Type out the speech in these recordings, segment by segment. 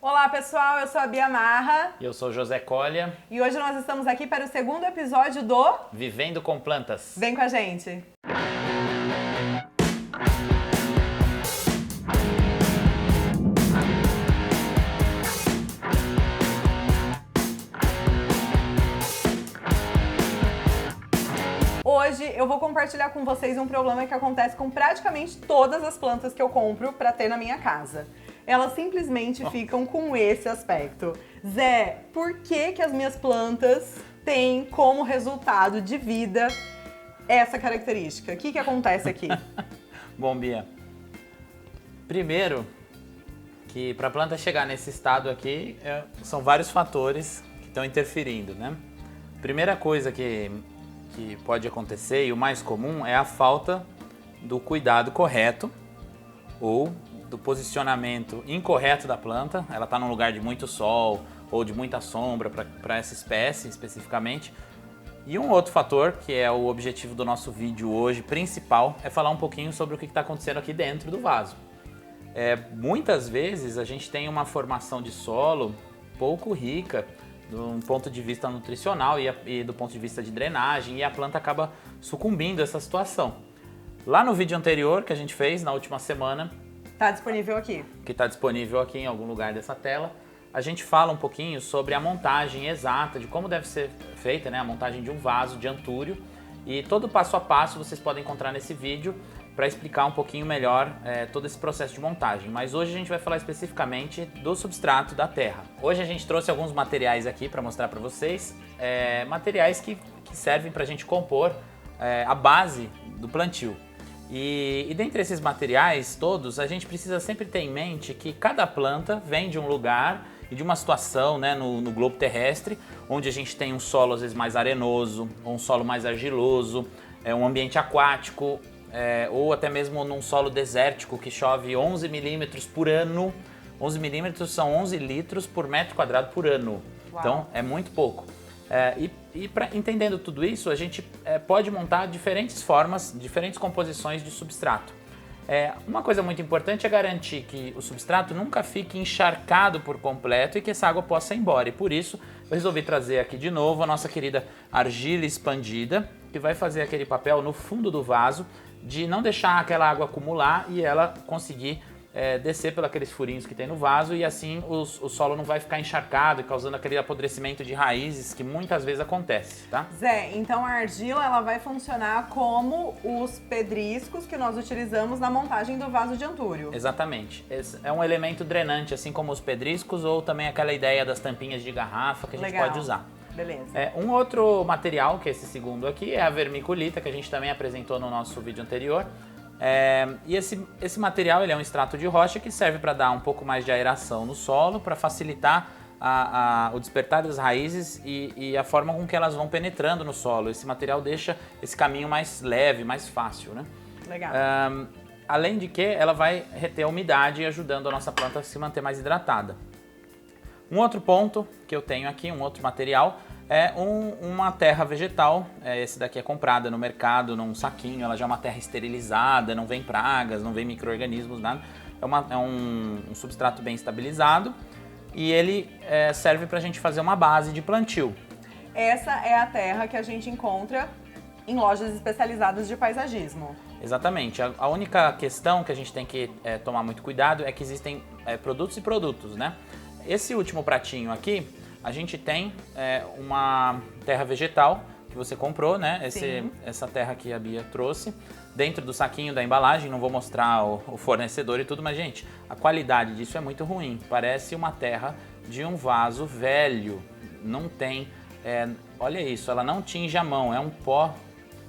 Olá pessoal, eu sou a Bia Marra Eu sou José Collia, e hoje nós estamos aqui para o segundo episódio do Vivendo com Plantas. Vem com a gente! Hoje eu vou compartilhar com vocês um problema que acontece com praticamente todas as plantas que eu compro para ter na minha casa. Elas simplesmente ficam com esse aspecto. Zé, por que que as minhas plantas têm como resultado de vida essa característica? O que que acontece aqui? Bom, Bia, primeiro que para a planta chegar nesse estado aqui, são vários fatores que estão interferindo, né? Primeira coisa que pode acontecer, e o mais comum, é a falta do cuidado correto ou do posicionamento incorreto da planta. Ela está num lugar de muito sol ou de muita sombra para essa espécie especificamente. E um outro fator, que é o objetivo do nosso vídeo hoje principal, é falar um pouquinho sobre o que está acontecendo aqui dentro do vaso. Muitas vezes a gente tem uma formação de solo pouco rica do ponto de vista nutricional e do ponto de vista de drenagem, e a planta acaba sucumbindo a essa situação. Lá no vídeo anterior que a gente fez na última semana, Tá disponível aqui. que está disponível aqui em algum lugar dessa tela, a gente fala um pouquinho sobre a montagem exata, de como deve ser feita, né, a montagem de um vaso de antúrio, e todo passo a passo vocês podem encontrar nesse vídeo para explicar um pouquinho melhor todo esse processo de montagem. Mas hoje a gente vai falar especificamente do substrato da terra. Hoje a gente trouxe alguns materiais aqui para mostrar para vocês, materiais que servem para a gente compor a base do plantio. E dentre esses materiais todos, a gente precisa sempre ter em mente que cada planta vem de um lugar e de uma situação, né, no globo terrestre, onde a gente tem um solo às vezes mais arenoso, ou um solo mais argiloso, um ambiente aquático, ou até mesmo num solo desértico que chove 11 milímetros por ano. 11 milímetros são 11 litros por metro quadrado por ano. Uau. Então é muito pouco. Entendendo tudo isso, a gente pode montar diferentes formas, diferentes composições de substrato. Uma coisa muito importante é garantir que o substrato nunca fique encharcado por completo e que essa água possa ir embora. E por isso eu resolvi trazer aqui de novo a nossa querida argila expandida, que vai fazer aquele papel no fundo do vaso de não deixar aquela água acumular e ela conseguir descer pelos aqueles furinhos que tem no vaso, e assim o solo não vai ficar encharcado e causando aquele apodrecimento de raízes que muitas vezes acontece, tá? Zé, então a argila ela vai funcionar como os pedriscos que nós utilizamos na montagem do vaso de antúrio. Exatamente. Esse é um elemento drenante, assim como os pedriscos, ou também aquela ideia das tampinhas de garrafa que a gente Legal. pode usar. Beleza. Um outro material, que é esse segundo aqui, é a vermiculita, que a gente também apresentou no nosso vídeo anterior. E esse material ele é um extrato de rocha que serve para dar um pouco mais de aeração no solo, para facilitar o despertar das raízes e a forma com que elas vão penetrando no solo. Esse material deixa esse caminho mais leve, mais fácil, né? Legal. Além de que ela vai reter a umidade, ajudando a nossa planta a se manter mais hidratada. Um outro ponto que eu tenho aqui, um outro material, é uma terra vegetal. Esse daqui é comprada no mercado, num saquinho. Ela já é uma terra esterilizada, não vem pragas, não vem micro-organismos, nada. É um substrato bem estabilizado e ele serve para a gente fazer uma base de plantio. Essa é a terra que a gente encontra em lojas especializadas de paisagismo. Exatamente. A única questão que a gente tem que tomar muito cuidado é que existem produtos e produtos, né? Esse último pratinho aqui, a gente tem uma terra vegetal que você comprou, né? Essa terra que a Bia trouxe, dentro do saquinho da embalagem. Não vou mostrar o fornecedor e tudo, mas, gente, a qualidade disso é muito ruim. Parece uma terra de um vaso velho. Não tem... olha isso, ela não tinge a mão, é um pó,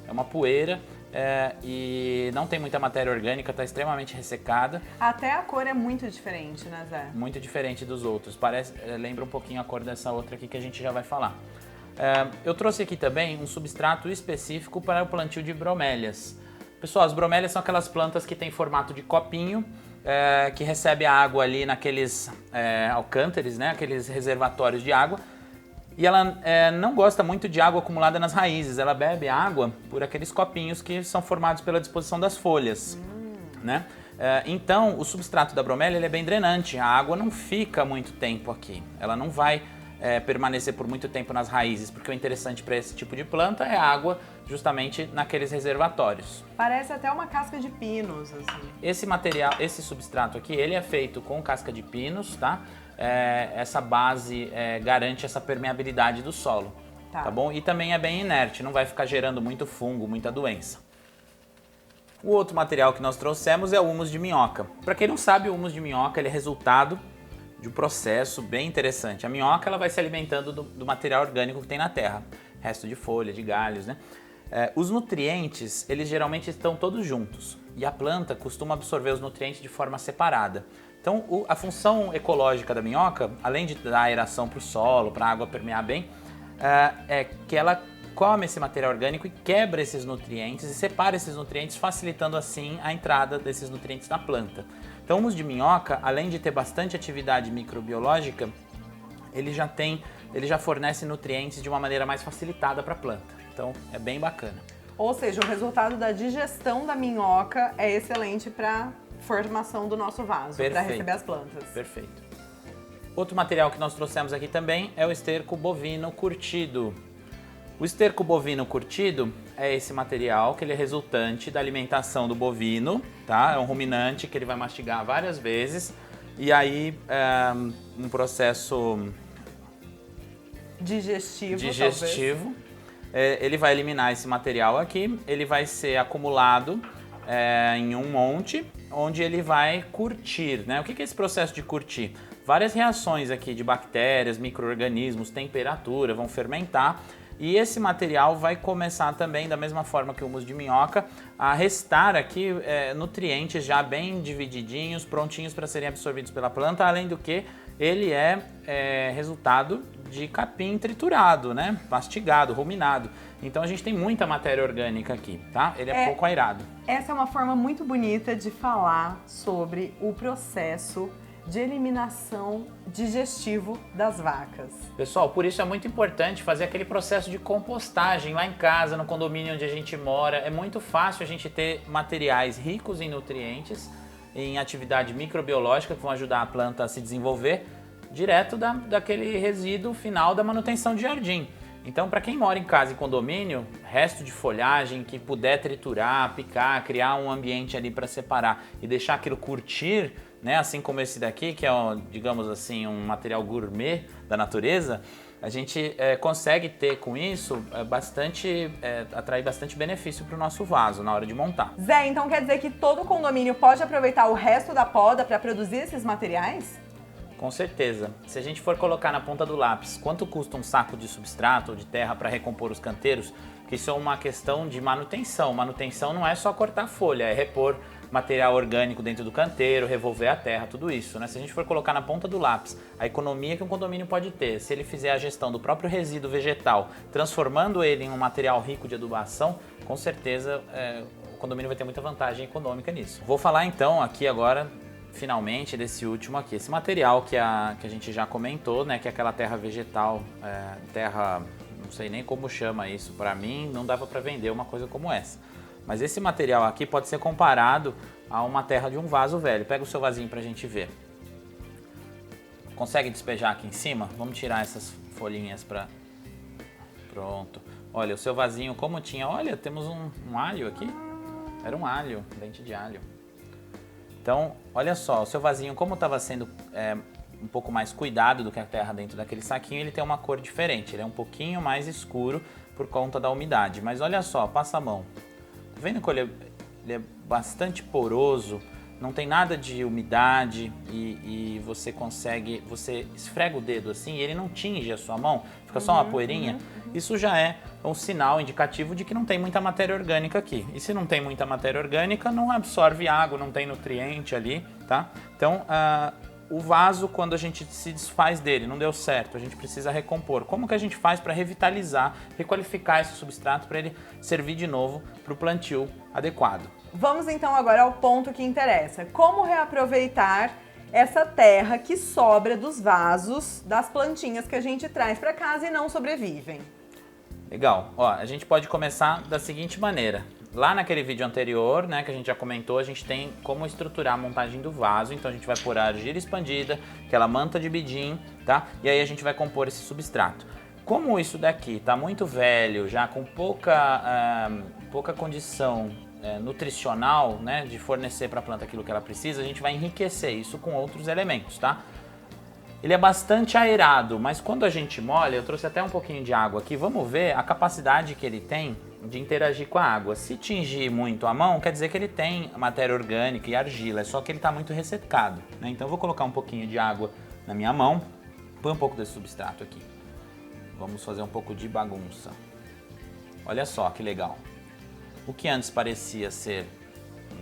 é uma poeira. E não tem muita matéria orgânica, está extremamente ressecada. Até a cor é muito diferente, né, Zé? Muito diferente dos outros. Lembra um pouquinho a cor dessa outra aqui que a gente já vai falar. Eu trouxe aqui também um substrato específico para o plantio de bromélias. Pessoal, as bromélias são aquelas plantas que têm formato de copinho, que recebe a água ali naqueles alcântares, né, aqueles reservatórios de água. E ela não gosta muito de água acumulada nas raízes, ela bebe água por aqueles copinhos que são formados pela disposição das folhas, né? Então, o substrato da bromélia ele é bem drenante, a água não fica muito tempo aqui, ela não vai permanecer por muito tempo nas raízes, porque o interessante para esse tipo de planta é a água justamente naqueles reservatórios. Parece até uma casca de pinos, assim. Esse material, esse substrato aqui, ele é feito com casca de pinos, tá? Essa base garante essa permeabilidade do solo, tá bom? E também é bem inerte, não vai ficar gerando muito fungo, muita doença. O outro material que nós trouxemos é o humus de minhoca. Para quem não sabe, o humus de minhoca ele é resultado de um processo bem interessante. A minhoca ela vai se alimentando do material orgânico que tem na terra, resto de folha, de galhos, né? Os nutrientes, eles geralmente estão todos juntos e a planta costuma absorver os nutrientes de forma separada. Então, a função ecológica da minhoca, além de dar aeração para o solo, para a água permear bem, é que ela come esse material orgânico e quebra esses nutrientes e separa esses nutrientes, facilitando assim a entrada desses nutrientes na planta. Então, o humus de minhoca, além de ter bastante atividade microbiológica, ele já fornece nutrientes de uma maneira mais facilitada para a planta. Então, é bem bacana. Ou seja, o resultado da digestão da minhoca é excelente para formação do nosso vaso, para receber as plantas. Perfeito. Outro material que nós trouxemos aqui também é o esterco bovino curtido. O esterco bovino curtido é esse material que ele é resultante da alimentação do bovino, tá? É um ruminante que ele vai mastigar várias vezes e aí um processo digestivo ele vai eliminar esse material aqui, ele vai ser acumulado em um monte, onde ele vai curtir, né? O que é esse processo de curtir? Várias reações aqui de bactérias, micro-organismos, temperatura, vão fermentar e esse material vai começar também, da mesma forma que o humus de minhoca, a restar aqui nutrientes já bem divididinhos, prontinhos para serem absorvidos pela planta, além do que ele é resultado de capim triturado, né? Mastigado, ruminado. Então a gente tem muita matéria orgânica aqui, tá? Ele é pouco aerado. Essa é uma forma muito bonita de falar sobre o processo de eliminação digestivo das vacas. Pessoal, por isso é muito importante fazer aquele processo de compostagem lá em casa, no condomínio onde a gente mora. É muito fácil a gente ter materiais ricos em nutrientes, em atividade microbiológica que vão ajudar a planta a se desenvolver, direto daquele resíduo final da manutenção de jardim. Então, para quem mora em casa e condomínio, resto de folhagem que puder triturar, picar, criar um ambiente ali para separar e deixar aquilo curtir, né? Assim como esse daqui, que é, digamos assim, um material gourmet da natureza, a gente consegue ter com isso atrair bastante benefício para o nosso vaso na hora de montar. Zé, então quer dizer que todo condomínio pode aproveitar o resto da poda para produzir esses materiais? Com certeza. Se a gente for colocar na ponta do lápis quanto custa um saco de substrato ou de terra para recompor os canteiros, porque isso é uma questão de manutenção. Manutenção não é só cortar folha, é repor material orgânico dentro do canteiro, revolver a terra, tudo isso, né? Se a gente for colocar na ponta do lápis a economia que um condomínio pode ter, se ele fizer a gestão do próprio resíduo vegetal, transformando ele em um material rico de adubação, com certeza o condomínio vai ter muita vantagem econômica nisso. Vou falar então aqui agora finalmente desse último aqui, esse material que a gente já comentou, né, que é aquela terra vegetal, terra, não sei nem como chama isso, para mim não dava para vender uma coisa como essa. Mas esse material aqui pode ser comparado a uma terra de um vaso velho. Pega o seu vasinho pra gente ver. Consegue despejar aqui em cima? Vamos tirar essas folhinhas pra... Pronto. Olha, o seu vasinho como tinha... Olha, temos um alho aqui. Era um alho, dente de alho. Então, olha só, o seu vasinho, como estava sendo um pouco mais cuidado do que a terra dentro daquele saquinho, ele tem uma cor diferente. Ele é um pouquinho mais escuro por conta da umidade. Mas olha só, passa a mão. Tá vendo que ele é bastante poroso, não tem nada de umidade e você esfrega o dedo assim e ele não tinge a sua mão, fica só uma poeirinha. Isso já é um sinal indicativo de que não tem muita matéria orgânica aqui. E se não tem muita matéria orgânica, não absorve água, não tem nutriente ali, tá? Então, o vaso, quando a gente se desfaz dele, não deu certo, a gente precisa recompor. Como que a gente faz para revitalizar, requalificar esse substrato para ele servir de novo para o plantio adequado? Vamos então agora ao ponto que interessa. Como reaproveitar essa terra que sobra dos vasos, das plantinhas que a gente traz para casa e não sobrevivem? Legal. Ó, a gente pode começar da seguinte maneira. Lá naquele vídeo anterior, né, que a gente já comentou, a gente tem como estruturar a montagem do vaso. Então a gente vai pôr a argila expandida, aquela manta de bidim, tá? E aí a gente vai compor esse substrato. Como isso daqui tá muito velho, já com pouca condição nutricional, né, de fornecer para a planta aquilo que ela precisa, a gente vai enriquecer isso com outros elementos, tá? Ele é bastante aerado, mas quando a gente molha, eu trouxe até um pouquinho de água aqui, vamos ver a capacidade que ele tem de interagir com a água. Se tingir muito a mão, quer dizer que ele tem matéria orgânica e argila, é só que ele está muito ressecado, né? Então eu vou colocar um pouquinho de água na minha mão, põe um pouco desse substrato aqui. Vamos fazer um pouco de bagunça. Olha só que legal. O que antes parecia ser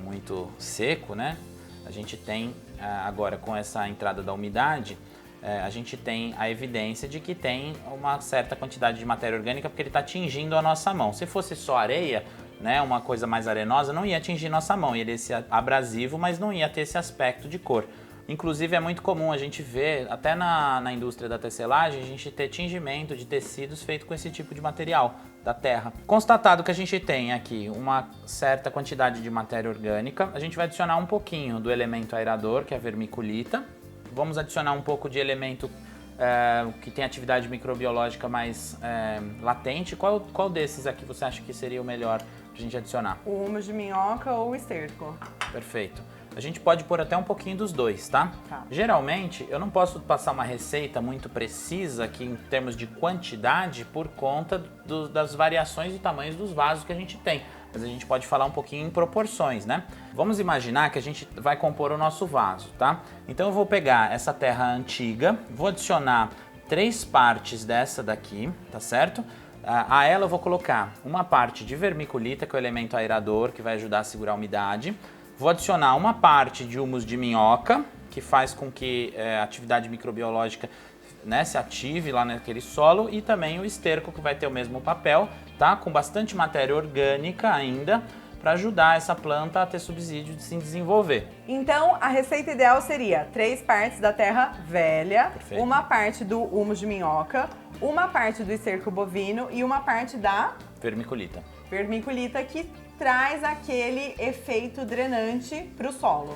muito seco, né? A gente tem agora com essa entrada da umidade, a gente tem a evidência de que tem uma certa quantidade de matéria orgânica porque ele está atingindo a nossa mão. Se fosse só areia, né, uma coisa mais arenosa, não ia atingir nossa mão, ia ser abrasivo, mas não ia ter esse aspecto de cor. Inclusive é muito comum a gente ver, até na indústria da tecelagem, a gente ter tingimento de tecidos feito com esse tipo de material da terra. Constatado que a gente tem aqui uma certa quantidade de matéria orgânica, a gente vai adicionar um pouquinho do elemento aerador, que é a vermiculita. Vamos adicionar um pouco de elemento que tem atividade microbiológica mais latente. Qual desses aqui você acha que seria o melhor pra gente adicionar? O humus de minhoca ou o esterco. Perfeito. A gente pode pôr até um pouquinho dos dois, tá? Tá. Geralmente, eu não posso passar uma receita muito precisa aqui em termos de quantidade por conta das variações de tamanhos dos vasos que a gente tem. Mas a gente pode falar um pouquinho em proporções, né? Vamos imaginar que a gente vai compor o nosso vaso, tá? Então eu vou pegar essa terra antiga, vou adicionar 3 partes dessa daqui, tá certo? A ela eu vou colocar uma parte de vermiculita, que é o elemento aerador, que vai ajudar a segurar a umidade. Vou adicionar uma parte de humus de minhoca, que faz com que a atividade microbiológica, né, se ative lá naquele solo, e também o esterco, que vai ter o mesmo papel, tá? Com bastante matéria orgânica ainda, para ajudar essa planta a ter subsídio de se desenvolver. Então, a receita ideal seria 3 partes da terra velha, Perfeito. uma parte do humus de minhoca, uma parte do esterco bovino e uma parte da Vermiculita. vermiculita, que traz aquele efeito drenante para o solo.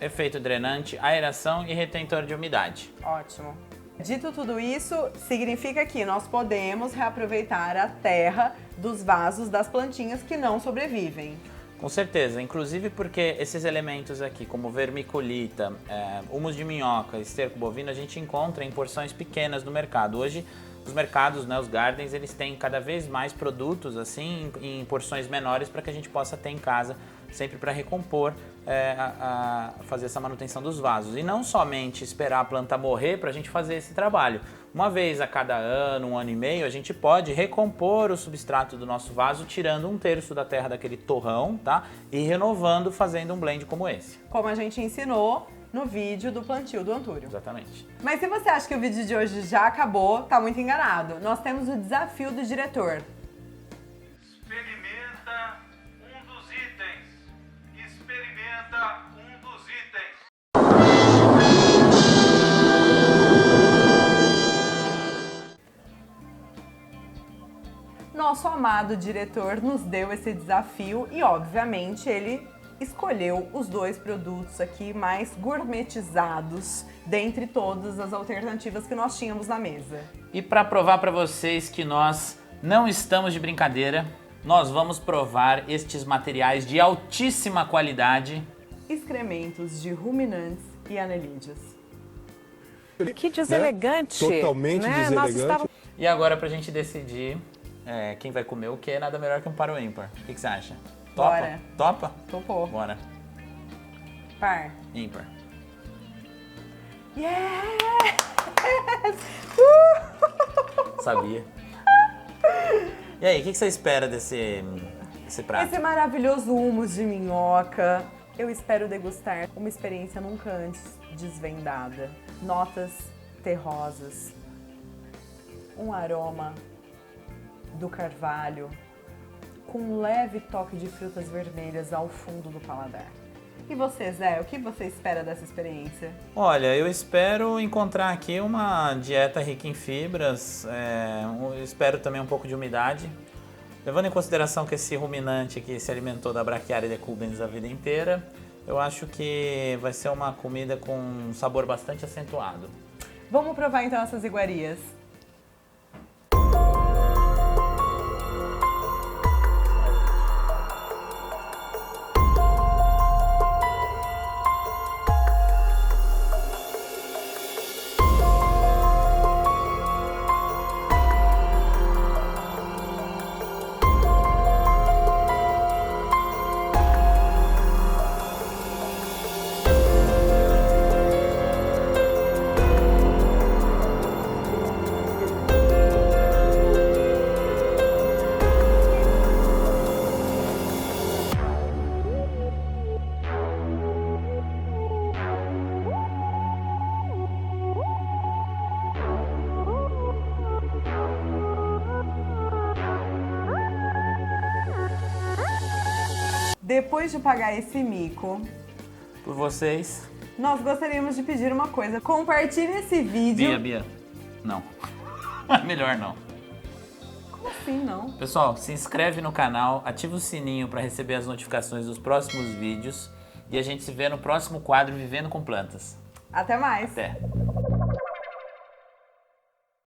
Efeito drenante, aeração e retentor de umidade. Ótimo. Dito tudo isso, significa que nós podemos reaproveitar a terra dos vasos das plantinhas que não sobrevivem. Com certeza, inclusive porque esses elementos aqui, como vermiculita, humus de minhoca, esterco bovino, a gente encontra em porções pequenas no mercado. Hoje, os mercados, né, os gardens, eles têm cada vez mais produtos assim em porções menores para que a gente possa ter em casa, sempre para recompor, fazer essa manutenção dos vasos. E não somente esperar a planta morrer para a gente fazer esse trabalho. Uma vez a cada ano, 1 ano e meio, a gente pode recompor o substrato do nosso vaso, tirando 1/3 da terra daquele torrão, tá? E renovando, fazendo um blend como esse. Como a gente ensinou no vídeo do plantio do Antúrio. Exatamente. Mas se você acha que o vídeo de hoje já acabou, tá muito enganado. Nós temos o desafio do diretor. Experimenta um dos itens. Experimenta um dos itens. Nosso amado diretor nos deu esse desafio e, obviamente, ele escolheu os 2 produtos aqui mais gourmetizados dentre todas as alternativas que nós tínhamos na mesa. E para provar para vocês que nós não estamos de brincadeira, nós vamos provar estes materiais de altíssima qualidade. Excrementos de ruminantes e anelídeos. Que deselegante. Né? Totalmente né? deselegante. Nós estávamos... E agora pra gente decidir quem vai comer o que, nada melhor que um par ou ímpar. O que você acha? Topa? Bora. Topa? Topou. Bora. Par. Ímpar. Yes! Sabia. E aí, o que você espera desse prato? Esse maravilhoso humus de minhoca. Eu espero degustar uma experiência nunca antes desvendada. Notas terrosas. Um aroma do carvalho com um leve toque de frutas vermelhas ao fundo do paladar. E você, Zé, o que você espera dessa experiência? Olha, eu espero encontrar aqui uma dieta rica em fibras, eu espero também um pouco de umidade, Levando em consideração que esse ruminante aqui se alimentou da Brachiaria decubens a vida inteira, eu acho que vai ser uma comida com um sabor bastante acentuado. Vamos provar então essas iguarias. Depois de pagar esse mico, Por vocês. nós gostaríamos de pedir uma coisa. Compartilhe esse vídeo. Bia, não. Melhor não. Como assim, não? Pessoal, se inscreve no canal, ativa o sininho para receber as notificações dos próximos vídeos e a gente se vê no próximo quadro Vivendo com Plantas. Até mais. Até!